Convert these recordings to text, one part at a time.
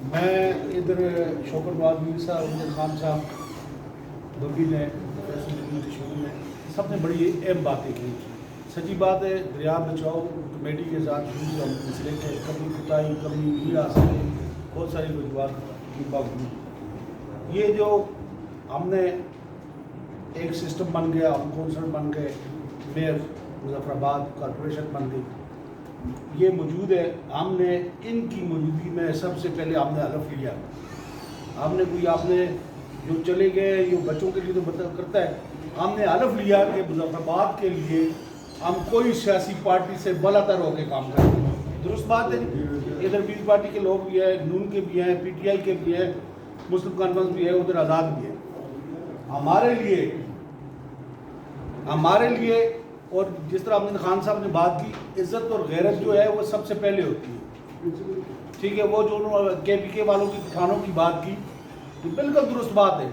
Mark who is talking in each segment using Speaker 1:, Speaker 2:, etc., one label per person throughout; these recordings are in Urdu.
Speaker 1: میں ادھر شوکت نواز میر صاحب عمر خان صاحب ببی نے سب نے بڑی اہم باتیں کی. سچی بات ہے, دریا بچاؤ کمیٹی کے ساتھ شروع سے ہم مسئلے کے کمی کوتاہی کمی نہیں آ سکے, بہت ساری وجوہات کی باوجود یہ جو ہم نے ایک سسٹم بن گیا, ہم کونسل بن گئے, میئر مظفر آباد کارپوریشن بن گئی, یہ موجود ہے. ہم نے ان کی موجودگی میں سب سے پہلے ہم نے حلف لیا. ہم نے کوئی آپ نے جو چلے گئے یہ بچوں کے لیے تو مطلب کرتا ہے, ہم نے حلف لیا کہ مظفر آباد کے لیے ہم کوئی سیاسی پارٹی سے بالاتر ہو کے کام کریں گے. درست بات ہے, ادھر پیپلز پارٹی کے لوگ بھی ہیں, نون کے بھی ہیں, پی ٹی آئی کے بھی ہیں, مسلم کانفرنس بھی ہے, ادھر آزاد بھی ہے. ہمارے لیے اور جس طرح امین خان صاحب نے بات کی, عزت اور غیرت جو ہے وہ سب سے پہلے ہوتی ہے. ٹھیک ہے, وہ جو کے پی کے والوں کی کھانوں کی بات کی تو بالکل درست بات ہے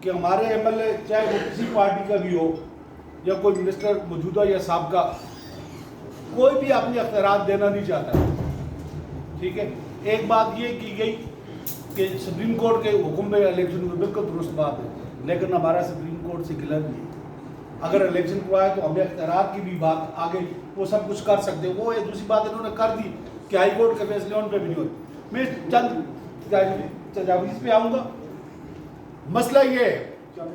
Speaker 1: کہ ہمارے ایم ایل اے چاہے وہ کسی پارٹی کا بھی ہو یا کوئی منسٹر موجودہ یا سابقہ, کوئی بھی اپنے اختیارات دینا نہیں چاہتا ہے. ٹھیک ہے, ایک بات یہ کی گئی کہ سپریم کورٹ کے حکم میں الیکشن میں بالکل درست بات ہے, لیکن ہمارا سپریم کورٹ سے گلہ نہیں ہے. اگر الیکشن کروایا تو ہمیں اختیارات کی بھی بات آگے, وہ سب کچھ کر سکتے. وہ ایک دوسری بات انہوں نے کر دی کہ ہائی کورٹ کے فیصلے ان پہ بھی نہیں ہوتے. میں چند تجاویز پہ آؤں گا. مسئلہ یہ ہے,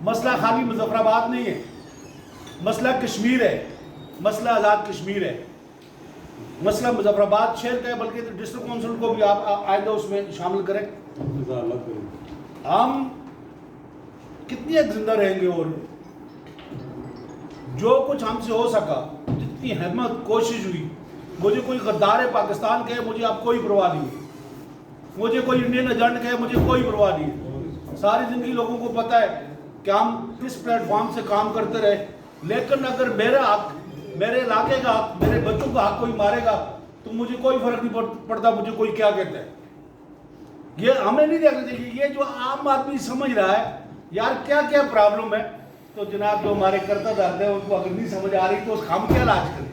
Speaker 1: مسئلہ خالی مظفر آباد نہیں ہے, مسئلہ کشمیر ہے, مسئلہ آزاد کشمیر ہے, مسئلہ مظفر آباد شہر کا ہے, بلکہ ڈسٹرکٹ کونسل کو بھی آپ آئندہ اس میں شامل کریں. ہم کتنی ایک زندہ رہیں گے, اور جو کچھ ہم سے ہو سکا, جتنی ہمت کوشش ہوئی. مجھے کوئی غدار پاکستان کہے مجھے اب کوئی پرواہ نہیں ہے, مجھے کوئی انڈین ایجنٹ کہے مجھے کوئی پرواہ نہیں ہے. ساری زندگی لوگوں کو پتہ ہے کہ ہم کس پلیٹ فارم سے کام کرتے رہے, لیکن اگر میرا حق, میرے علاقے کا حق, میرے بچوں کا حق کوئی مارے گا تو مجھے کوئی فرق نہیں پڑتا مجھے کوئی کیا کہتا ہے. یہ ہمیں نہیں دیکھنا چاہیے. یہ جو عام آدمی سمجھ رہا ہے یار کیا کیا پرابلم ہے, تو جناب جو ہمارے کرتا دھرتے ہیں ان کو اگر نہیں سمجھ آ رہی تو ہم کیا علاج کریں.